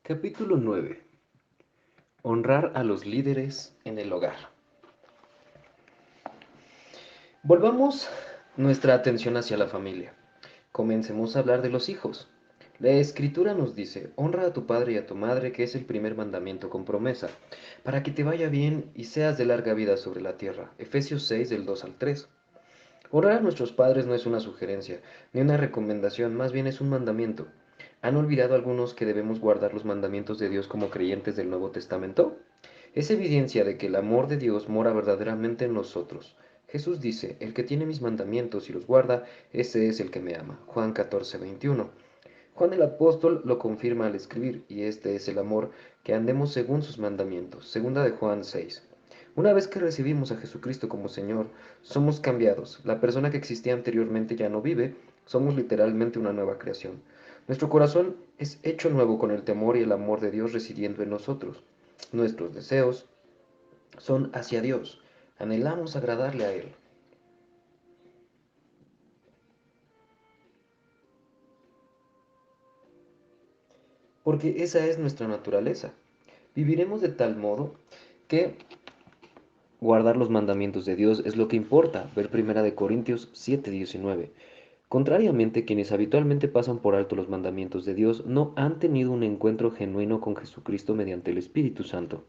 Capítulo 9. Honrar a los líderes en el hogar. Volvamos nuestra atención hacia la familia. Comencemos a hablar de los hijos. La Escritura nos dice, honra a tu padre y a tu madre, que es el primer mandamiento con promesa, para que te vaya bien y seas de larga vida sobre la tierra. Efesios 6 del 2 al 3. Honrar a nuestros padres no es una sugerencia, ni una recomendación, más bien es un mandamiento. ¿Han olvidado algunos que debemos guardar los mandamientos de Dios como creyentes del Nuevo Testamento? Es evidencia de que el amor de Dios mora verdaderamente en nosotros. Jesús dice, el que tiene mis mandamientos y los guarda, ese es el que me ama. Juan 14:21. Juan el apóstol lo confirma al escribir, y este es el amor, que andemos según sus mandamientos. Segunda de Juan 6. Una vez que recibimos a Jesucristo como Señor, somos cambiados. La persona que existía anteriormente ya no vive, somos literalmente una nueva creación. Nuestro corazón es hecho nuevo con el temor y el amor de Dios residiendo en nosotros. Nuestros deseos son hacia Dios. Anhelamos agradarle a Él. Porque esa es nuestra naturaleza. Viviremos de tal modo que guardar los mandamientos de Dios es lo que importa. Ver 1 Corintios 7:19. Contrariamente, quienes habitualmente pasan por alto los mandamientos de Dios no han tenido un encuentro genuino con Jesucristo mediante el Espíritu Santo.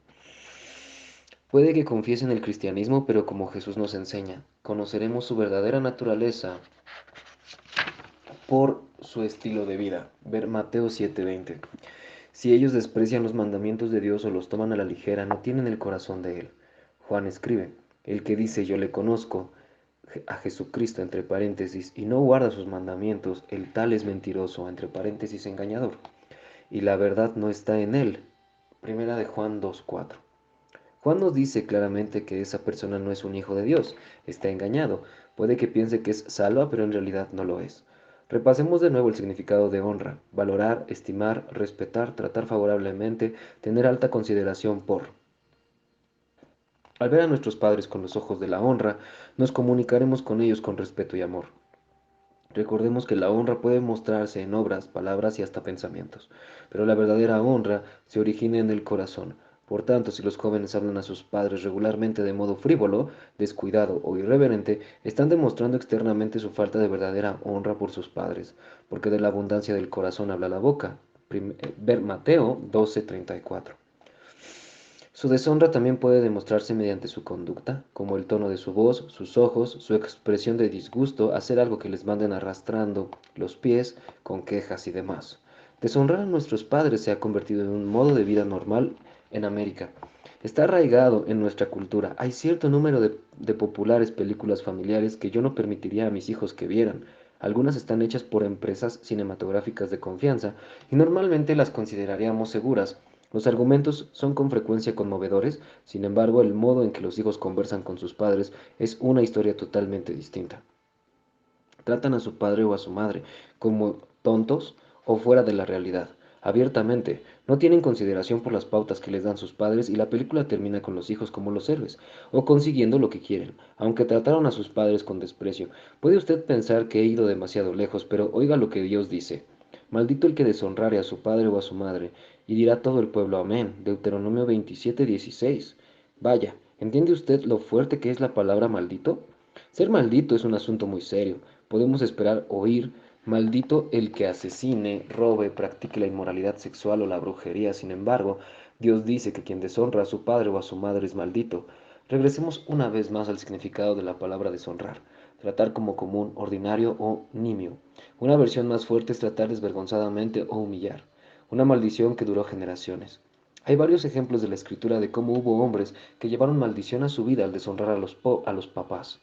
Puede que confiesen el cristianismo, pero como Jesús nos enseña, conoceremos su verdadera naturaleza por su estilo de vida. Ver Mateo 7:20. Si ellos desprecian los mandamientos de Dios o los toman a la ligera, no tienen el corazón de Él. Juan escribe, el que dice yo le conozco a Jesucristo entre paréntesis y no guarda sus mandamientos, el tal es mentiroso entre paréntesis engañador. Y la verdad no está en él. Primera de Juan 2:4. Juan nos dice claramente que esa persona no es un hijo de Dios, está engañado. Puede que piense que es salva, pero en realidad no lo es. Repasemos de nuevo el significado de honra: valorar, estimar, respetar, tratar favorablemente, tener alta consideración por. Al ver a nuestros padres con los ojos de la honra, nos comunicaremos con ellos con respeto y amor. Recordemos que la honra puede mostrarse en obras, palabras y hasta pensamientos, pero la verdadera honra se origina en el corazón. Por tanto, si los jóvenes hablan a sus padres regularmente de modo frívolo, descuidado o irreverente, están demostrando externamente su falta de verdadera honra por sus padres, porque de la abundancia del corazón habla la boca. Ver Mateo 12:34. Su deshonra también puede demostrarse mediante su conducta, como el tono de su voz, sus ojos, su expresión de disgusto, hacer algo que les manden arrastrando los pies, con quejas y demás. Deshonrar a nuestros padres se ha convertido en un modo de vida normal en América. Está arraigado en nuestra cultura. Hay cierto número de populares películas familiares que yo no permitiría a mis hijos que vieran. Algunas están hechas por empresas cinematográficas de confianza y normalmente las consideraríamos seguras. Los argumentos son con frecuencia conmovedores, sin embargo, el modo en que los hijos conversan con sus padres es una historia totalmente distinta. Tratan a su padre o a su madre como tontos o fuera de la realidad, abiertamente. No tienen consideración por las pautas que les dan sus padres y la película termina con los hijos como los héroes, o consiguiendo lo que quieren, aunque trataron a sus padres con desprecio. Puede usted pensar que he ido demasiado lejos, pero oiga lo que Dios dice. Maldito el que deshonrare a su padre o a su madre, y dirá todo el pueblo amén. Deuteronomio 27:16. Vaya, ¿entiende usted lo fuerte que es la palabra maldito? Ser maldito es un asunto muy serio. Podemos esperar oír, maldito el que asesine, robe, practique la inmoralidad sexual o la brujería. Sin embargo, Dios dice que quien deshonra a su padre o a su madre es maldito. Regresemos una vez más al significado de la palabra deshonrar. Tratar como común, ordinario o nimio. Una versión más fuerte es tratar desvergonzadamente o humillar. Una maldición que duró generaciones. Hay varios ejemplos de la escritura de cómo hubo hombres que llevaron maldición a su vida al deshonrar a los papás.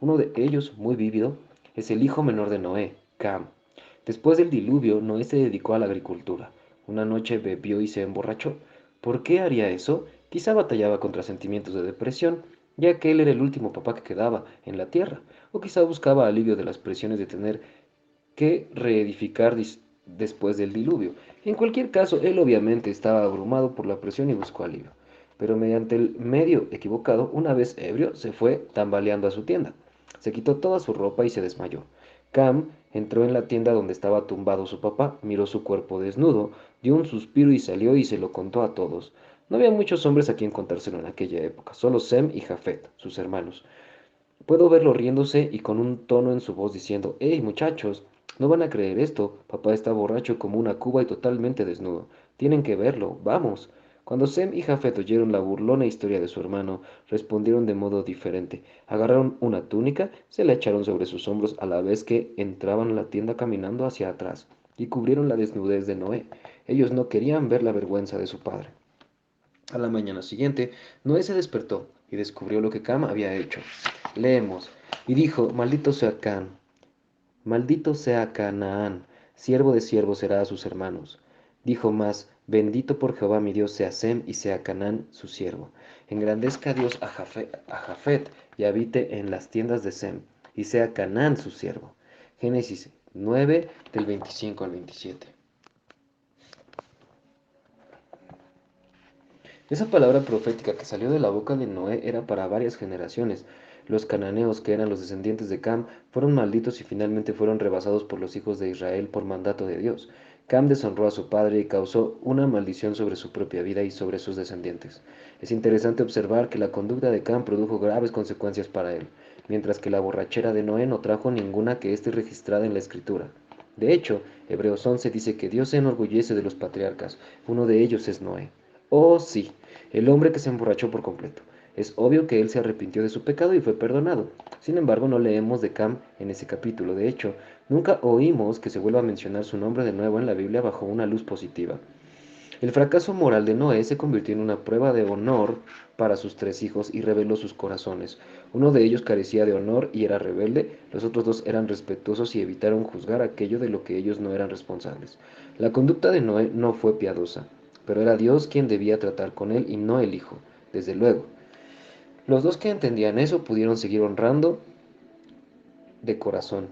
Uno de ellos, muy vívido, es el hijo menor de Noé, Cam. Después del diluvio, Noé se dedicó a la agricultura. Una noche bebió y se emborrachó. ¿Por qué haría eso? Quizá batallaba contra sentimientos de depresión, ya que él era el último papá que quedaba en la tierra, o quizá buscaba alivio de las presiones de tener que reedificar después del diluvio. En cualquier caso, él obviamente estaba abrumado por la presión y buscó alivio. Pero mediante el medio equivocado, una vez ebrio, se fue tambaleando a su tienda. Se quitó toda su ropa y se desmayó. Cam entró en la tienda donde estaba tumbado su papá, miró su cuerpo desnudo, dio un suspiro y salió y se lo contó a todos. No había muchos hombres a quien contárselo en aquella época, solo Sem y Jafet, sus hermanos. Puedo verlo riéndose y con un tono en su voz diciendo: «Hey, muchachos, no van a creer esto. Papá está borracho como una cuba y totalmente desnudo. Tienen que verlo. Vamos». Cuando Sem y Jafet oyeron la burlona historia de su hermano, respondieron de modo diferente. Agarraron una túnica, se la echaron sobre sus hombros a la vez que entraban a la tienda caminando hacia atrás, y cubrieron la desnudez de Noé. Ellos no querían ver la vergüenza de su padre. A la mañana siguiente, Noé se despertó y descubrió lo que Cam había hecho. Leemos: y dijo: maldito sea Canaán, siervo de siervos será a sus hermanos. Dijo más: bendito por Jehová mi Dios sea Sem y sea Canaán su siervo. Engrandezca a Dios a Jafet y habite en las tiendas de Sem, y sea Canaán su siervo. Génesis 9 del 25 al 27. Esa palabra profética que salió de la boca de Noé era para varias generaciones. Los cananeos, que eran los descendientes de Cam, fueron malditos y finalmente fueron rebasados por los hijos de Israel por mandato de Dios. Cam deshonró a su padre y causó una maldición sobre su propia vida y sobre sus descendientes. Es interesante observar que la conducta de Cam produjo graves consecuencias para él, mientras que la borrachera de Noé no trajo ninguna que esté registrada en la Escritura. De hecho, Hebreos 11 dice que Dios se enorgullece de los patriarcas. Uno de ellos es Noé. Oh, sí, el hombre que se emborrachó por completo. Es obvio que él se arrepintió de su pecado y fue perdonado. Sin embargo, no leemos de Cam en ese capítulo. De hecho, nunca oímos que se vuelva a mencionar su nombre de nuevo en la Biblia bajo una luz positiva. El fracaso moral de Noé se convirtió en una prueba de honor para sus tres hijos y reveló sus corazones. Uno de ellos carecía de honor y era rebelde, los otros dos eran respetuosos y evitaron juzgar aquello de lo que ellos no eran responsables. La conducta de Noé no fue piadosa, pero era Dios quien debía tratar con él y no el hijo, desde luego. Los dos que entendían eso pudieron seguir honrando de corazón.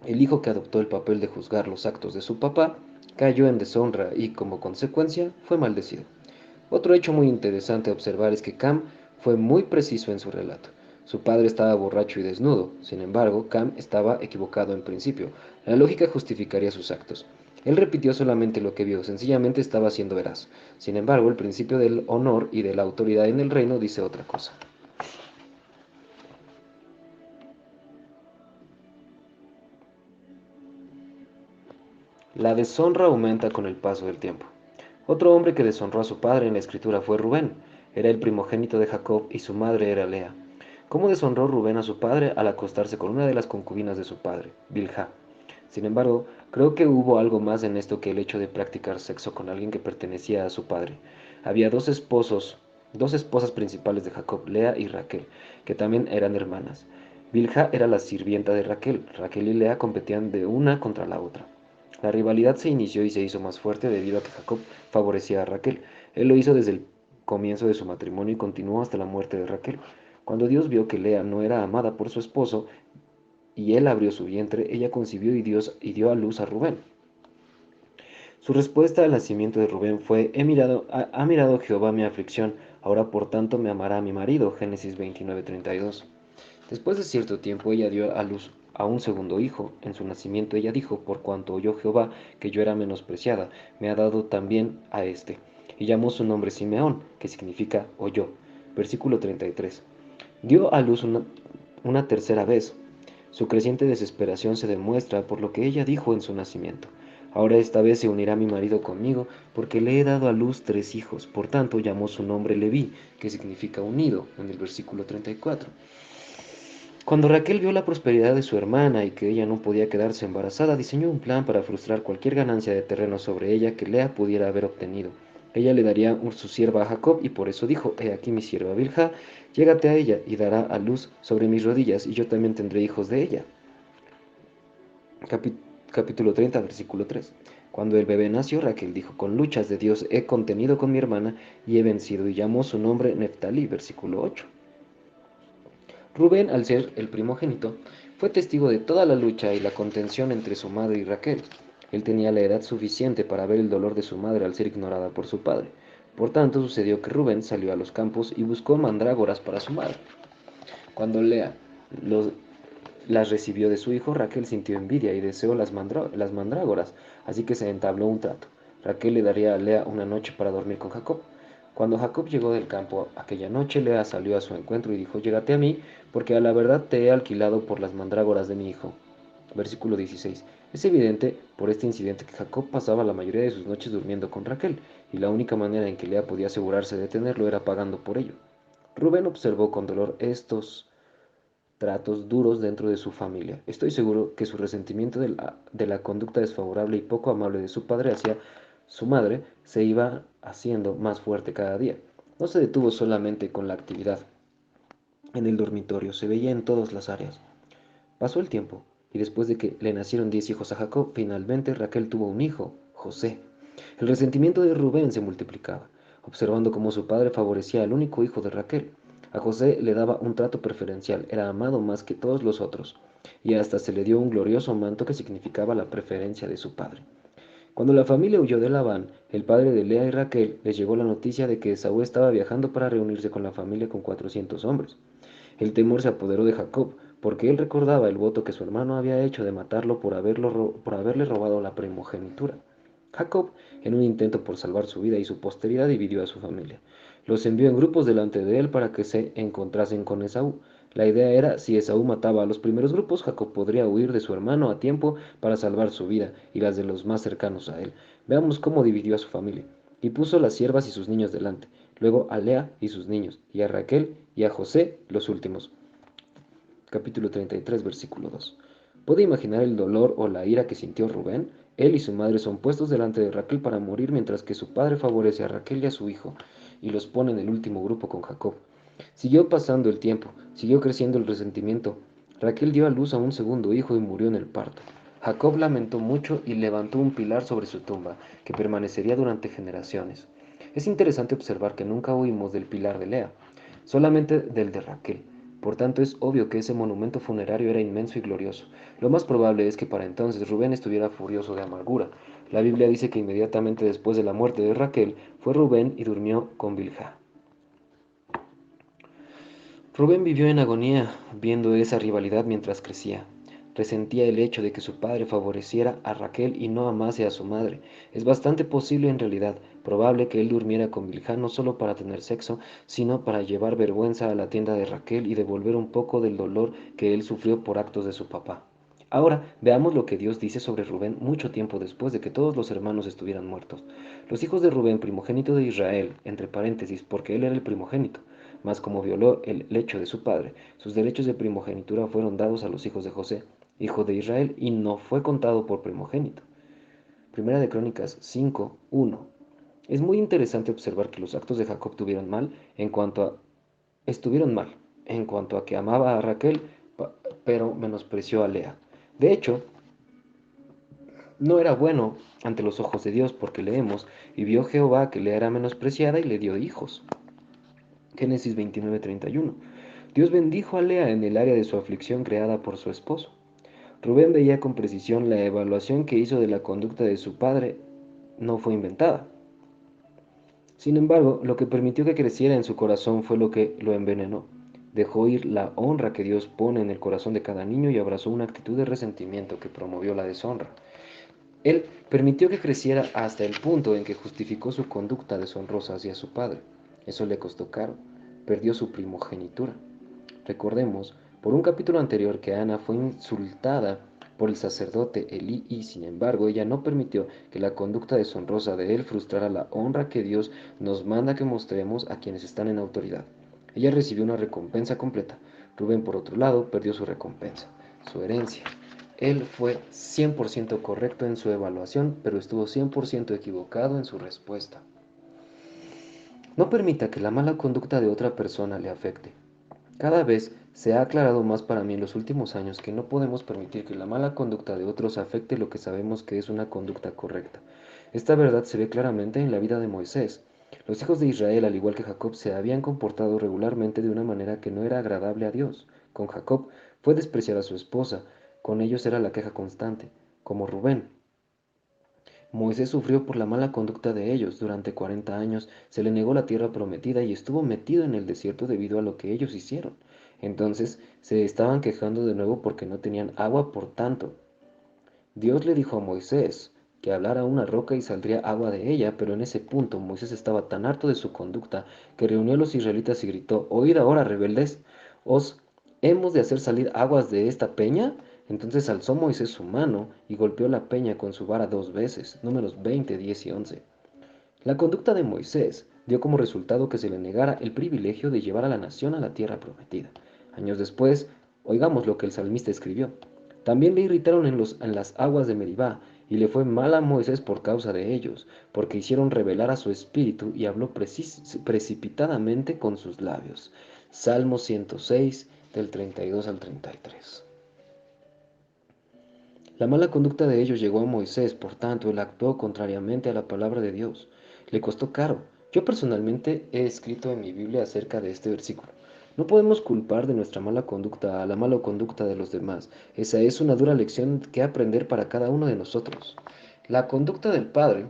El hijo que adoptó el papel de juzgar los actos de su papá cayó en deshonra y, como consecuencia, fue maldecido. Otro hecho muy interesante a observar es que Cam fue muy preciso en su relato. Su padre estaba borracho y desnudo, sin embargo, Cam estaba equivocado en principio. La lógica justificaría sus actos. Él repitió solamente lo que vio, sencillamente estaba siendo veraz. Sin embargo, el principio del honor y de la autoridad en el reino dice otra cosa. La deshonra aumenta con el paso del tiempo. Otro hombre que deshonró a su padre en la escritura fue Rubén. Era el primogénito de Jacob y su madre era Lea. ¿Cómo deshonró Rubén a su padre al acostarse con una de las concubinas de su padre, Bilhá? Sin embargo, creo que hubo algo más en esto que el hecho de practicar sexo con alguien que pertenecía a su padre. Había dos esposas principales de Jacob, Lea y Raquel, que también eran hermanas. Bilhá era la sirvienta de Raquel. Raquel y Lea competían de una contra la otra. La rivalidad se inició y se hizo más fuerte debido a que Jacob favorecía a Raquel. Él lo hizo desde el comienzo de su matrimonio y continuó hasta la muerte de Raquel. Cuando Dios vio que Lea no era amada por su esposo y él abrió su vientre, ella concibió y dio a luz a Rubén. Su respuesta al nacimiento de Rubén fue: ha mirado Jehová mi aflicción, ahora por tanto me amará mi marido. Génesis 29:32. Después de cierto tiempo ella dio a luz a un segundo hijo. En su nacimiento ella dijo: por cuanto oyó Jehová que yo era menospreciada, me ha dado también a este. Y llamó su nombre Simeón, que significa oyó. Versículo 33. Dio a luz una tercera vez. Su creciente desesperación se demuestra por lo que ella dijo en su nacimiento: ahora esta vez se unirá mi marido conmigo, porque le he dado a luz tres hijos. Por tanto llamó su nombre Leví, que significa unido, en el versículo 34. Cuando Raquel vio la prosperidad de su hermana y que ella no podía quedarse embarazada, diseñó un plan para frustrar cualquier ganancia de terreno sobre ella que Lea pudiera haber obtenido. Ella le daría su sierva a Jacob y por eso dijo: he aquí mi sierva Bilhá, llégate a ella y dará a luz sobre mis rodillas y yo también tendré hijos de ella. Capi- Capítulo 30, versículo 3. Cuando el bebé nació, Raquel dijo: con luchas de Dios he contenido con mi hermana y he vencido, y llamó su nombre Neftalí. Versículo 8. Rubén, al ser el primogénito, fue testigo de toda la lucha y la contención entre su madre y Raquel. Él tenía la edad suficiente para ver el dolor de su madre al ser ignorada por su padre. Por tanto, sucedió que Rubén salió a los campos y buscó mandrágoras para su madre. Cuando Lea los- las recibió de su hijo, Raquel sintió envidia y deseó las mandrágoras, así que se entabló un trato. Raquel le daría a Lea una noche para dormir con Jacob. Cuando Jacob llegó del campo aquella noche, Lea salió a su encuentro y dijo: Llégate a mí, porque a la verdad te he alquilado por las mandrágoras de mi hijo. Versículo 16. Es evidente por este incidente que Jacob pasaba la mayoría de sus noches durmiendo con Raquel, y la única manera en que Lea podía asegurarse de tenerlo era pagando por ello. Rubén observó con dolor estos tratos duros dentro de su familia. Estoy seguro que su resentimiento de la conducta desfavorable y poco amable de su padre hacia su madre se iba haciendo más fuerte cada día. No se detuvo solamente con la actividad en el dormitorio, se veía en todas las áreas. Pasó el tiempo, y después de que le nacieron 10 hijos a Jacob, finalmente Raquel tuvo un hijo, José. El resentimiento de Rubén se multiplicaba, observando cómo su padre favorecía al único hijo de Raquel. A José le daba un trato preferencial, era amado más que todos los otros, y hasta se le dio un glorioso manto que significaba la preferencia de su padre. Cuando la familia huyó de Labán, el padre de Lea y Raquel, les llegó la noticia de que Esaú estaba viajando para reunirse con la familia con 400 hombres. El temor se apoderó de Jacob, porque él recordaba el voto que su hermano había hecho de matarlo por haberle robado la primogenitura. Jacob, en un intento por salvar su vida y su posteridad, dividió a su familia. Los envió en grupos delante de él para que se encontrasen con Esaú. La idea era, si Esaú mataba a los primeros grupos, Jacob podría huir de su hermano a tiempo para salvar su vida y las de los más cercanos a él. Veamos cómo dividió a su familia. Y puso las siervas y sus niños delante, luego a Lea y sus niños, y a Raquel y a José los últimos. Capítulo 33, versículo 2. ¿Puede imaginar el dolor o la ira que sintió Rubén? Él y su madre son puestos delante de Raquel para morir, mientras que su padre favorece a Raquel y a su hijo, y los pone en el último grupo con Jacob. Siguió pasando el tiempo, siguió creciendo el resentimiento. Raquel dio a luz a un segundo hijo y murió en el parto. Jacob lamentó mucho y levantó un pilar sobre su tumba, que permanecería durante generaciones. Es interesante observar que nunca oímos del pilar de Lea, solamente del de Raquel. Por tanto, es obvio que ese monumento funerario era inmenso y glorioso. Lo más probable es que para entonces Rubén estuviera furioso de amargura. La Biblia dice que inmediatamente después de la muerte de Raquel, fue Rubén y durmió con Bilhá. Rubén vivió en agonía viendo esa rivalidad mientras crecía. Resentía el hecho de que su padre favoreciera a Raquel y no amase a su madre. Es bastante posible en realidad, probable que él durmiera con Bilhá no solo para tener sexo, sino para llevar vergüenza a la tienda de Raquel y devolver un poco del dolor que él sufrió por actos de su papá. Ahora veamos lo que Dios dice sobre Rubén mucho tiempo después de que todos los hermanos estuvieran muertos. Los hijos de Rubén, primogénito de Israel, entre paréntesis, porque él era el primogénito, mas como violó el lecho de su padre, sus derechos de primogenitura fueron dados a los hijos de José, hijo de Israel, y no fue contado por primogénito. Primera de Crónicas 5:1. Es muy interesante observar que los actos de Jacob estuvieron mal en cuanto a que amaba a Raquel, pero menospreció a Lea. De hecho, no era bueno ante los ojos de Dios, porque leemos: y vio Jehová que Lea era menospreciada y le dio hijos. Génesis 29:31. Dios bendijo a Lea en el área de su aflicción creada por su esposo. Rubén veía con precisión la evaluación que hizo de la conducta de su padre no fue inventada. Sin embargo, lo que permitió que creciera en su corazón fue lo que lo envenenó. Dejó ir la honra que Dios pone en el corazón de cada niño y abrazó una actitud de resentimiento que promovió la deshonra. Él permitió que creciera hasta el punto en que justificó su conducta deshonrosa hacia su padre. Eso le costó caro. Perdió su primogenitura. Recordemos, por un capítulo anterior, que Ana fue insultada por el sacerdote Elí y, sin embargo, ella no permitió que la conducta deshonrosa de él frustrara la honra que Dios nos manda que mostremos a quienes están en autoridad. Ella recibió una recompensa completa. Rubén, por otro lado, perdió su recompensa, su herencia. Él fue 100% correcto en su evaluación, pero estuvo 100% equivocado en su respuesta. No permita que la mala conducta de otra persona le afecte. Cada vez se ha aclarado más para mí en los últimos años que no podemos permitir que la mala conducta de otros afecte lo que sabemos que es una conducta correcta. Esta verdad se ve claramente en la vida de Moisés. Los hijos de Israel, al igual que Jacob, se habían comportado regularmente de una manera que no era agradable a Dios. Con Jacob fue despreciar a su esposa, con ellos era la queja constante, como Rubén. Moisés sufrió por la mala conducta de ellos. Durante 40 años se le negó la tierra prometida y estuvo metido en el desierto debido a lo que ellos hicieron. Entonces se estaban quejando de nuevo porque no tenían agua. Por tanto, Dios le dijo a Moisés: que hablara una roca y saldría agua de ella, pero en ese punto Moisés estaba tan harto de su conducta que reunió a los israelitas y gritó: «Oíd ahora, rebeldes, ¿os hemos de hacer salir aguas de esta peña?». Entonces alzó Moisés su mano y golpeó la peña con su vara 2 veces. Números 20, 10 y 11. La conducta de Moisés dio como resultado que se le negara el privilegio de llevar a la nación a la tierra prometida. Años después, oigamos lo que el salmista escribió: «También le irritaron en las aguas de Meribá, y le fue mal a Moisés por causa de ellos, porque hicieron rebelar a su espíritu y habló precipitadamente con sus labios». Salmo 106, del 32 al 33. La mala conducta de ellos llegó a Moisés, por tanto, él actuó contrariamente a la palabra de Dios. Le costó caro. Yo personalmente he escrito en mi Biblia acerca de este versículo. No podemos culpar de nuestra mala conducta a la mala conducta de los demás. Esa es una dura lección que aprender para cada uno de nosotros. La conducta del padre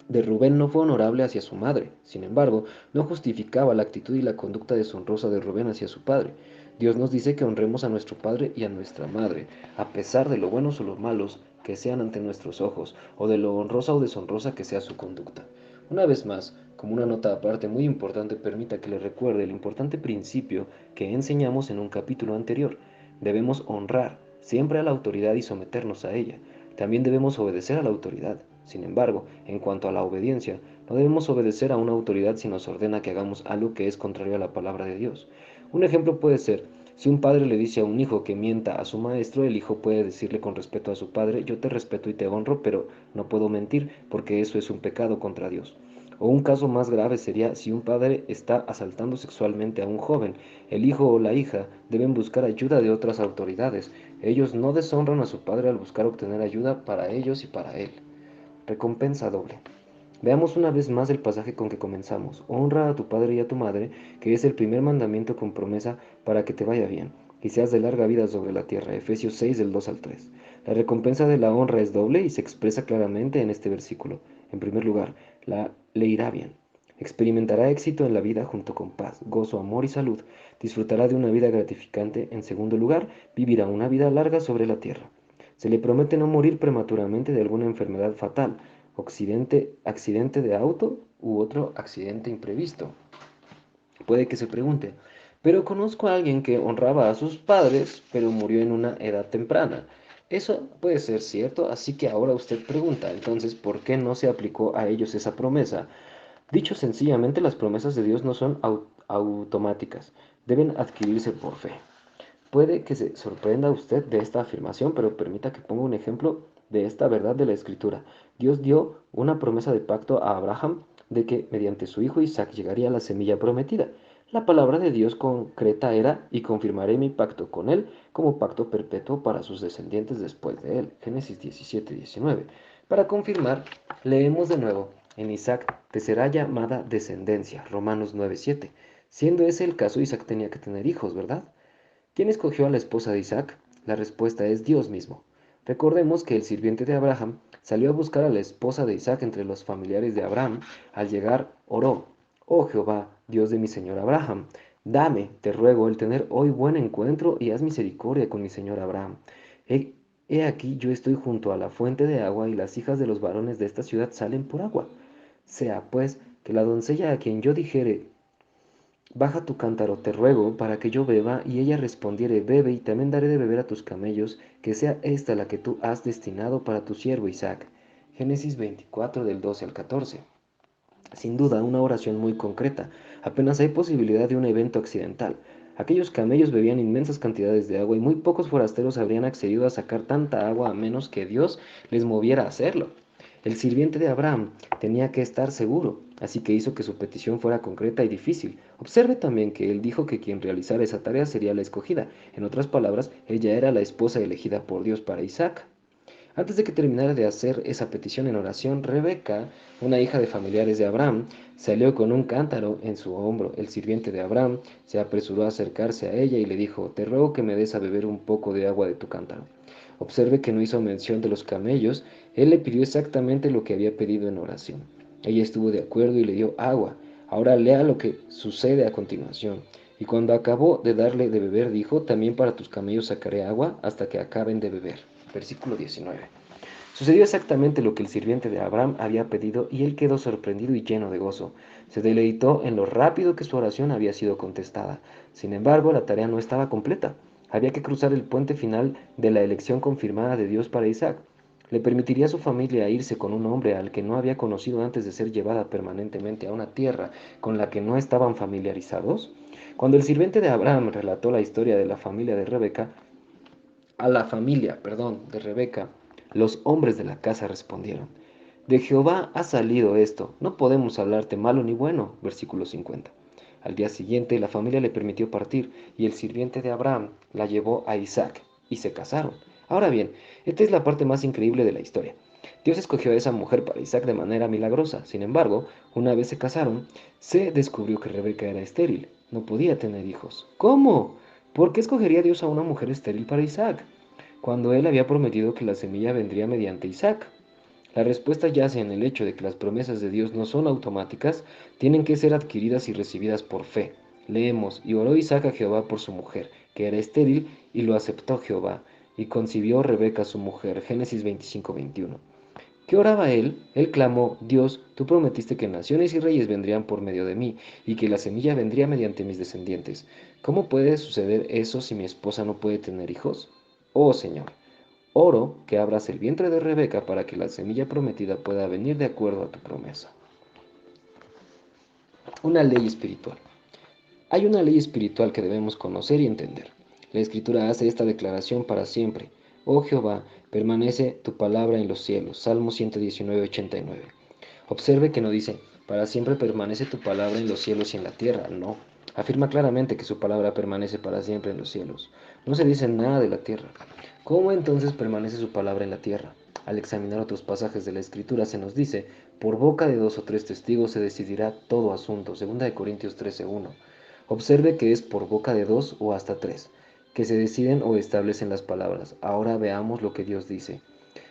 de Rubén no fue honorable hacia su madre. Sin embargo, no justificaba la actitud y la conducta deshonrosa de Rubén hacia su padre. Dios nos dice que honremos a nuestro padre y a nuestra madre, a pesar de lo buenos o lo malos que sean ante nuestros ojos, o de lo honrosa o deshonrosa que sea su conducta. Una vez más, como una nota aparte muy importante, permita que le recuerde el importante principio que enseñamos en un capítulo anterior. Debemos honrar siempre a la autoridad y someternos a ella. También debemos obedecer a la autoridad. Sin embargo, en cuanto a la obediencia, no debemos obedecer a una autoridad si nos ordena que hagamos algo que es contrario a la palabra de Dios. Un ejemplo puede ser: si un padre le dice a un hijo que mienta a su maestro, el hijo puede decirle con respeto a su padre: «Yo te respeto y te honro, pero no puedo mentir, porque eso es un pecado contra Dios». O un caso más grave sería si un padre está asaltando sexualmente a un joven. El hijo o la hija deben buscar ayuda de otras autoridades. Ellos no deshonran a su padre al buscar obtener ayuda para ellos y para él. Recompensa doble. Veamos una vez más el pasaje con que comenzamos: «Honra a tu padre y a tu madre», que es el primer mandamiento con promesa para que te vaya bien y seas de larga vida sobre la tierra. Efesios 6, del 2 al 3. La recompensa de la honra es doble y se expresa claramente en este versículo. En primer lugar, le irá bien. Experimentará éxito en la vida junto con paz, gozo, amor y salud. Disfrutará de una vida gratificante. En segundo lugar, vivirá una vida larga sobre la tierra. Se le promete no morir prematuramente de alguna enfermedad fatal, accidente de auto u otro accidente imprevisto. Puede que se pregunte: «Pero conozco a alguien que honraba a sus padres, pero murió en una edad temprana». Eso puede ser cierto, así que ahora usted pregunta: entonces, ¿por qué no se aplicó a ellos esa promesa? Dicho sencillamente, las promesas de Dios no son automáticas, deben adquirirse por fe. Puede que se sorprenda usted de esta afirmación, pero permita que ponga un ejemplo de esta verdad de la Escritura. Dios dio una promesa de pacto a Abraham de que mediante su hijo Isaac llegaría la semilla prometida. La palabra de Dios concreta era: «Y confirmaré mi pacto con él como pacto perpetuo para sus descendientes después de él». Génesis 17, 19. Para confirmar, leemos de nuevo: «En Isaac te será llamada descendencia». Romanos 9, 7. Siendo ese el caso, Isaac tenía que tener hijos, ¿verdad? ¿Quién escogió a la esposa de Isaac? La respuesta es Dios mismo. Recordemos que el sirviente de Abraham salió a buscar a la esposa de Isaac entre los familiares de Abraham. Al llegar, oró: «Oh Jehová, Dios de mi señor Abraham, dame, te ruego, el tener hoy buen encuentro y haz misericordia con mi señor Abraham. He aquí yo estoy junto a la fuente de agua y las hijas de los varones de esta ciudad salen por agua. Sea pues que la doncella a quien yo dijere: baja tu cántaro, te ruego, para que yo beba, y ella respondiere: bebe, y también daré de beber a tus camellos, que sea esta la que tú has destinado para tu siervo Isaac». Génesis 24, del 12 al 14. Sin duda, una oración muy concreta. Apenas hay posibilidad de un evento accidental. Aquellos camellos bebían inmensas cantidades de agua y muy pocos forasteros habrían accedido a sacar tanta agua a menos que Dios les moviera a hacerlo. El sirviente de Abraham tenía que estar seguro, así que hizo que su petición fuera concreta y difícil. Observe también que él dijo que quien realizara esa tarea sería la escogida. En otras palabras, ella era la esposa elegida por Dios para Isaac. Antes de que terminara de hacer esa petición en oración, Rebeca, una hija de familiares de Abraham, salió con un cántaro en su hombro. El sirviente de Abraham se apresuró a acercarse a ella y le dijo: «Te ruego que me des a beber un poco de agua de tu cántaro». Observe que no hizo mención de los camellos. Él le pidió exactamente lo que había pedido en oración. Ella estuvo de acuerdo y le dio agua. Ahora lea lo que sucede a continuación. «Y cuando acabó de darle de beber, dijo: también para tus camellos sacaré agua hasta que acaben de beber». Versículo 19. Sucedió exactamente lo que el sirviente de Abraham había pedido y él quedó sorprendido y lleno de gozo. Se deleitó en lo rápido que su oración había sido contestada. Sin embargo, la tarea no estaba completa. Había que cruzar el puente final de la elección confirmada de Dios para Isaac. ¿Le permitiría a su familia irse con un hombre al que no había conocido antes de ser llevada permanentemente a una tierra con la que no estaban familiarizados? Cuando el sirviente de Abraham relató la historia de la familia de Rebeca, a la familia, perdón, de Rebeca, los hombres de la casa respondieron: de Jehová ha salido esto, no podemos hablarte malo ni bueno. Versículo 50. Al día siguiente la familia le permitió partir y el sirviente de Abraham la llevó a Isaac y se casaron. Ahora bien, esta es la parte más increíble de la historia. Dios escogió a esa mujer para Isaac de manera milagrosa. Sin embargo, una vez se casaron, se descubrió que Rebeca era estéril. No podía tener hijos. ¿Cómo? ¿Por qué escogería Dios a una mujer estéril para Isaac, cuando él había prometido que la semilla vendría mediante Isaac? La respuesta yace en el hecho de que las promesas de Dios no son automáticas, tienen que ser adquiridas y recibidas por fe. Leemos: y oró Isaac a Jehová por su mujer, que era estéril, y lo aceptó Jehová, y concibió Rebeca su mujer. Génesis 25:21. ¿Qué oraba él? Él clamó: Dios, tú prometiste que naciones y reyes vendrían por medio de mí, y que la semilla vendría mediante mis descendientes. ¿Cómo puede suceder eso si mi esposa no puede tener hijos? Oh Señor, oro que abras el vientre de Rebeca para que la semilla prometida pueda venir de acuerdo a tu promesa. Una ley espiritual. Hay una ley espiritual que debemos conocer y entender. La Escritura hace esta declaración para siempre: oh Jehová, permanece tu palabra en los cielos. Salmo 119:89. Observe que no dice: para siempre permanece tu palabra en los cielos y en la tierra. No. Afirma claramente que su palabra permanece para siempre en los cielos. No se dice nada de la tierra. ¿Cómo entonces permanece su palabra en la tierra? Al examinar otros pasajes de la Escritura se nos dice: por boca de 2 o 3 testigos se decidirá todo asunto. 2 Corintios 13:1. Observe que es por boca de 2 o hasta 3 que se deciden o establecen las palabras. Ahora veamos lo que Dios dice: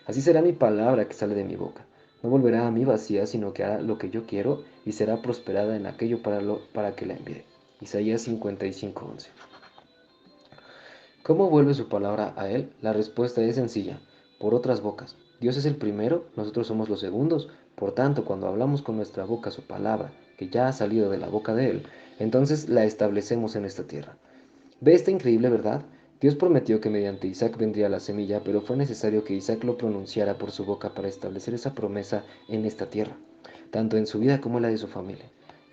así será mi palabra que sale de mi boca. No volverá a mí vacía, sino que hará lo que yo quiero y será prosperada en aquello para que la envíe. Isaías 55:11. ¿Cómo vuelve su palabra a él? La respuesta es sencilla: por otras bocas. Dios es el primero, nosotros somos los segundos. Por tanto, cuando hablamos con nuestra boca su palabra, que ya ha salido de la boca de él, entonces la establecemos en esta tierra. ¿Ve esta increíble verdad? Dios prometió que mediante Isaac vendría la semilla, pero fue necesario que Isaac lo pronunciara por su boca para establecer esa promesa en esta tierra, tanto en su vida como en la de su familia.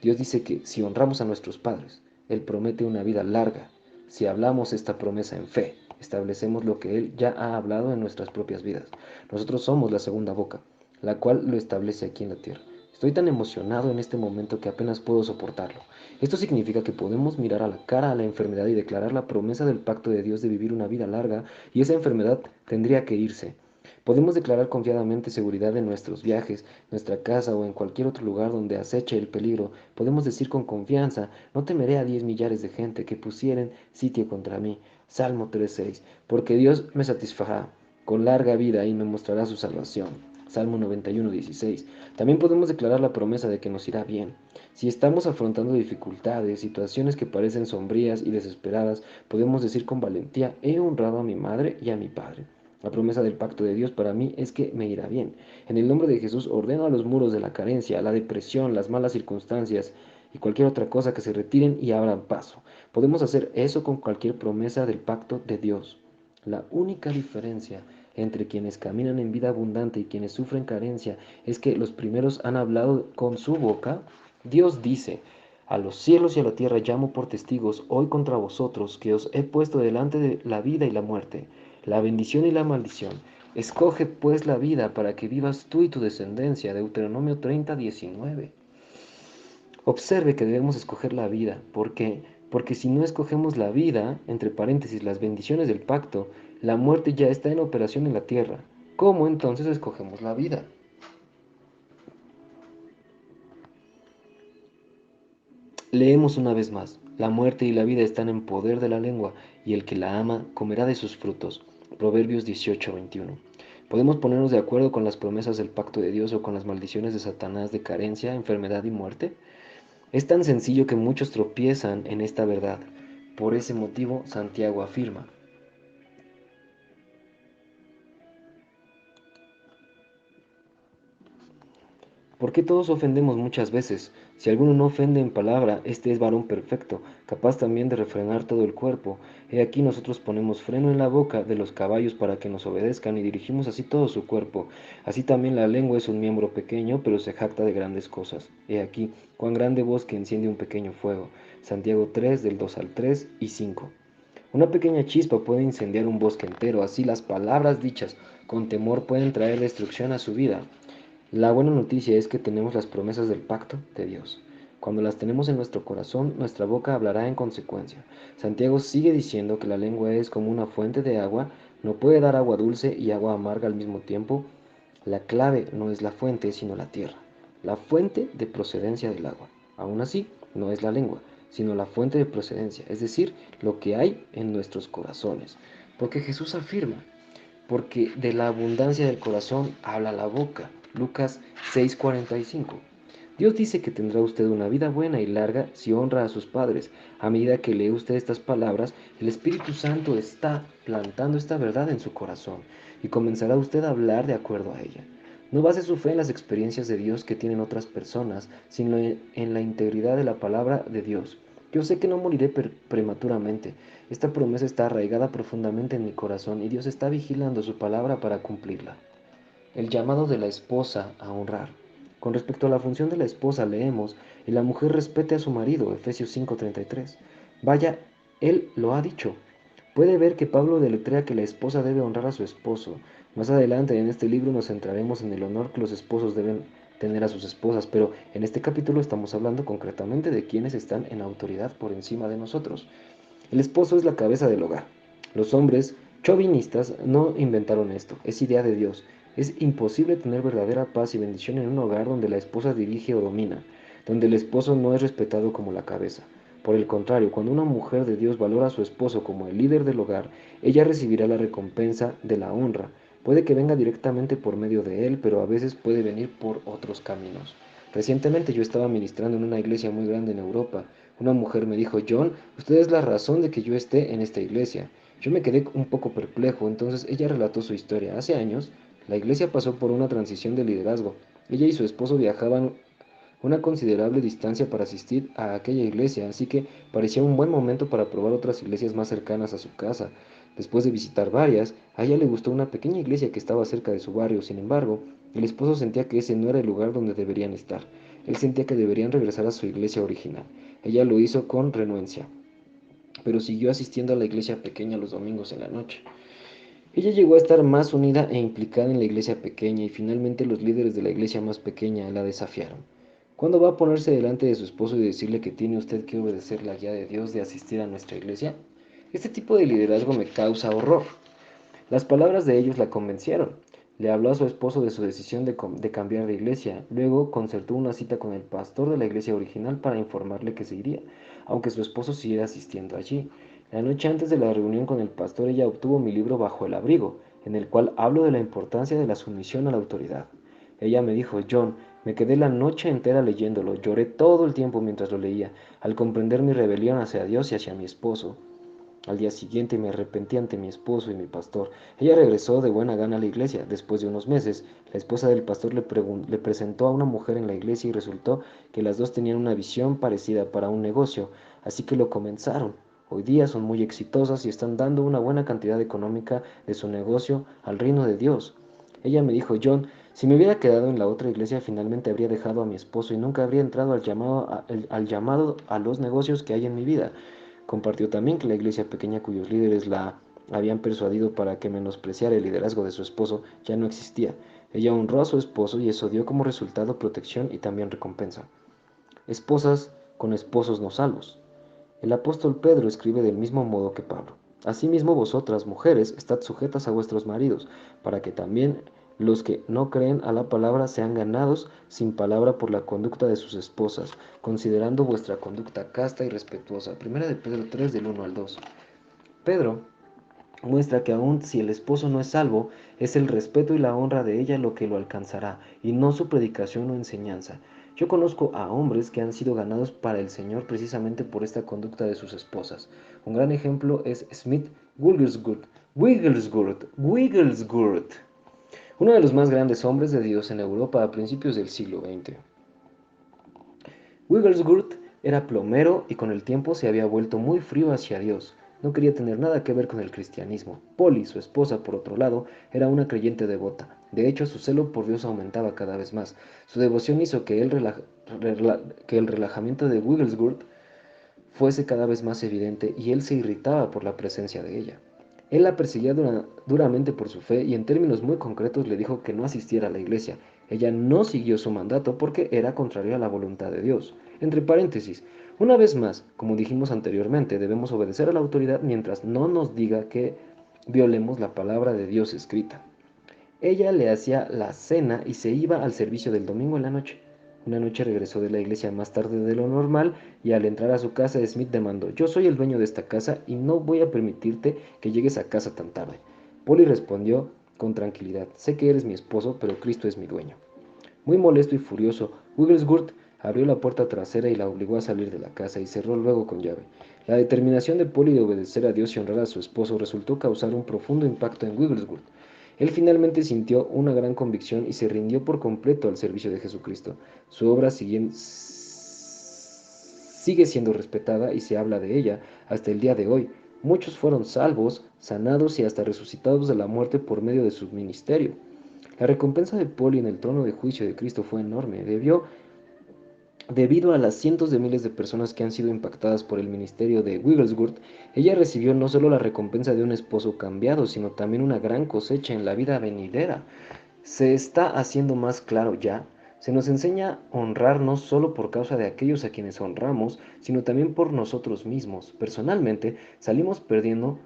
Dios dice que si honramos a nuestros padres, Él promete una vida larga. Si hablamos esta promesa en fe, establecemos lo que Él ya ha hablado en nuestras propias vidas. Nosotros somos la segunda boca, la cual lo establece aquí en la tierra. Estoy tan emocionado en este momento que apenas puedo soportarlo. Esto significa que podemos mirar a la cara a la enfermedad y declarar la promesa del pacto de Dios de vivir una vida larga, y esa enfermedad tendría que irse. Podemos declarar confiadamente seguridad en nuestros viajes, nuestra casa o en cualquier otro lugar donde aceche el peligro. Podemos decir con confianza: no temeré a 10 millares de gente que pusieren sitio contra mí. Salmo 3:6. Porque Dios me satisfará con larga vida y me mostrará su salvación. Salmo 91:16. También podemos declarar la promesa de que nos irá bien. Si estamos afrontando dificultades, situaciones que parecen sombrías y desesperadas, podemos decir con valentía: he honrado a mi madre y a mi padre. La promesa del pacto de Dios para mí es que me irá bien. En el nombre de Jesús ordeno a los muros de la carencia, la depresión, las malas circunstancias y cualquier otra cosa que se retiren y abran paso. Podemos hacer eso con cualquier promesa del pacto de Dios. La única diferencia entre quienes caminan en vida abundante y quienes sufren carencia es que los primeros han hablado con su boca. Dios dice: a los cielos y a la tierra llamo por testigos hoy contra vosotros, que os he puesto delante de la vida y la muerte, la bendición y la maldición. Escoge pues la vida para que vivas tú y tu descendencia. Deuteronomio 30:19. Observe que debemos escoger la vida. ¿Por qué? Porque si no escogemos la vida, entre paréntesis, las bendiciones del pacto, la muerte ya está en operación en la tierra. ¿Cómo entonces escogemos la vida? Leemos una vez más: la muerte y la vida están en poder de la lengua, y el que la ama comerá de sus frutos. Proverbios 18:21. ¿Podemos ponernos de acuerdo con las promesas del pacto de Dios o con las maldiciones de Satanás de carencia, enfermedad y muerte? Es tan sencillo que muchos tropiezan en esta verdad. Por ese motivo, Santiago afirma: ¿Por qué todos ofendemos muchas veces? Si alguno no ofende en palabra, este es varón perfecto, capaz también de refrenar todo el cuerpo. He aquí nosotros ponemos freno en la boca de los caballos para que nos obedezcan y dirigimos así todo su cuerpo. Así también la lengua es un miembro pequeño, pero se jacta de grandes cosas. He aquí, cuán grande voz que enciende un pequeño fuego. Santiago 3, del 2 al 3 y 5. Una pequeña chispa puede incendiar un bosque entero, así las palabras dichas con temor pueden traer destrucción a su vida. La buena noticia es que tenemos las promesas del pacto de Dios. Cuando las tenemos en nuestro corazón, nuestra boca hablará en consecuencia. Santiago sigue diciendo que la lengua es como una fuente de agua, no puede dar agua dulce y agua amarga al mismo tiempo. La clave no es la fuente, sino la tierra, la fuente de procedencia del agua. Aún así, no es la lengua, sino la fuente de procedencia, es decir, lo que hay en nuestros corazones. Porque Jesús afirma, porque de la abundancia del corazón habla la boca. Lucas 6:45. Dios dice que tendrá usted una vida buena y larga si honra a sus padres. A medida que lee usted estas palabras, el Espíritu Santo está plantando esta verdad en su corazón y comenzará usted a hablar de acuerdo a ella. No base su fe en las experiencias de Dios que tienen otras personas, sino en la integridad de la palabra de Dios. Yo sé que no moriré prematuramente. Esta promesa está arraigada profundamente en mi corazón y Dios está vigilando su palabra para cumplirla. El llamado de la esposa a honrar. Con respecto a la función de la esposa leemos, y la mujer respete a su marido, Efesios 5:33. Vaya, él lo ha dicho. Puede ver que Pablo deletrea que la esposa debe honrar a su esposo. Más adelante en este libro nos centraremos en el honor que los esposos deben tener a sus esposas, pero en este capítulo estamos hablando concretamente de quienes están en autoridad por encima de nosotros. El esposo es la cabeza del hogar. Los hombres chauvinistas no inventaron esto, es idea de Dios. Es imposible tener verdadera paz y bendición en un hogar donde la esposa dirige o domina, donde el esposo no es respetado como la cabeza. Por el contrario, cuando una mujer de Dios valora a su esposo como el líder del hogar, ella recibirá la recompensa de la honra. Puede que venga directamente por medio de él, pero a veces puede venir por otros caminos. Recientemente yo estaba ministrando en una iglesia muy grande en Europa. Una mujer me dijo, John, usted es la razón de que yo esté en esta iglesia. Yo me quedé un poco perplejo, entonces ella relató su historia. Hace años, la iglesia pasó por una transición de liderazgo. Ella y su esposo viajaban una considerable distancia para asistir a aquella iglesia, así que parecía un buen momento para probar otras iglesias más cercanas a su casa. Después de visitar varias, a ella le gustó una pequeña iglesia que estaba cerca de su barrio. Sin embargo, el esposo sentía que ese no era el lugar donde deberían estar. Él sentía que deberían regresar a su iglesia original. Ella lo hizo con renuencia, pero siguió asistiendo a la iglesia pequeña los domingos en la noche. Ella llegó a estar más unida e implicada en la iglesia pequeña y finalmente los líderes de la iglesia más pequeña la desafiaron. ¿Cuándo va a ponerse delante de su esposo y decirle que tiene usted que obedecer la guía de Dios de asistir a nuestra iglesia? Este tipo de liderazgo me causa horror. Las palabras de ellos la convencieron. Le habló a su esposo de su decisión de cambiar de iglesia. Luego concertó una cita con el pastor de la iglesia original para informarle que se iría, aunque su esposo siguiera asistiendo allí. La noche antes de la reunión con el pastor, ella obtuvo mi libro Bajo el abrigo, en el cual hablo de la importancia de la sumisión a la autoridad. Ella me dijo, John, me quedé la noche entera leyéndolo, lloré todo el tiempo mientras lo leía, al comprender mi rebelión hacia Dios y hacia mi esposo. Al día siguiente me arrepentí ante mi esposo y mi pastor. Ella regresó de buena gana a la iglesia. Después de unos meses, la esposa del pastor le presentó a una mujer en la iglesia y resultó que las dos tenían una visión parecida para un negocio, así que lo comenzaron. Hoy día son muy exitosas y están dando una buena cantidad económica de su negocio al reino de Dios. Ella me dijo, John, si me hubiera quedado en la otra iglesia, finalmente habría dejado a mi esposo y nunca habría entrado al llamado a los negocios que hay en mi vida. Compartió también que la iglesia pequeña cuyos líderes la habían persuadido para que menospreciara el liderazgo de su esposo ya no existía. Ella honró a su esposo y eso dio como resultado protección y también recompensa. Esposas con esposos no salvos. El apóstol Pedro escribe del mismo modo que Pablo. Asimismo vosotras, mujeres, estad sujetas a vuestros maridos, para que también los que no creen a la palabra sean ganados sin palabra por la conducta de sus esposas, considerando vuestra conducta casta y respetuosa. Primera de Pedro 3 del 1 al 2. Pedro muestra que aun si el esposo no es salvo, es el respeto y la honra de ella lo que lo alcanzará, y no su predicación o enseñanza. Yo conozco a hombres que han sido ganados para el Señor precisamente por esta conducta de sus esposas. Un gran ejemplo es Smith Wigglesworth, uno de los más grandes hombres de Dios en Europa a principios del siglo XX. Wigglesworth era plomero y con el tiempo se había vuelto muy frío hacia Dios. No quería tener nada que ver con el cristianismo. Polly, su esposa, por otro lado, era una creyente devota. De hecho, su celo por Dios aumentaba cada vez más. Su devoción hizo que el relajamiento de Wigglesworth fuese cada vez más evidente y él se irritaba por la presencia de ella. Él la perseguía duramente por su fe y en términos muy concretos le dijo que no asistiera a la iglesia. Ella no siguió su mandato porque era contrario a la voluntad de Dios. Entre paréntesis, una vez más, como dijimos anteriormente, debemos obedecer a la autoridad mientras no nos diga que violemos la palabra de Dios escrita. Ella le hacía la cena y se iba al servicio del domingo en la noche. Una noche regresó de la iglesia más tarde de lo normal y al entrar a su casa Smith demandó: «Yo soy el dueño de esta casa y no voy a permitirte que llegues a casa tan tarde». Polly respondió con tranquilidad: «Sé que eres mi esposo, pero Cristo es mi dueño». Muy molesto y furioso, Wigglesworth abrió la puerta trasera y la obligó a salir de la casa y cerró luego con llave. La determinación de Polly de obedecer a Dios y honrar a su esposo resultó causar un profundo impacto en Wigglesworth. Él finalmente sintió una gran convicción y se rindió por completo al servicio de Jesucristo. Su obra sigue siendo respetada y se habla de ella hasta el día de hoy. Muchos fueron salvos, sanados y hasta resucitados de la muerte por medio de su ministerio. La recompensa de Polly en el trono de juicio de Cristo fue enorme. Debido a las cientos de miles de personas que han sido impactadas por el ministerio de Wigglesworth, ella recibió no solo la recompensa de un esposo cambiado, sino también una gran cosecha en la vida venidera. Se está haciendo más claro ya. Se nos enseña a honrar no solo por causa de aquellos a quienes honramos, sino también por nosotros mismos. Personalmente, salimos perdiendo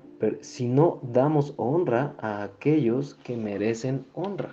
si no damos honra a aquellos que merecen honra.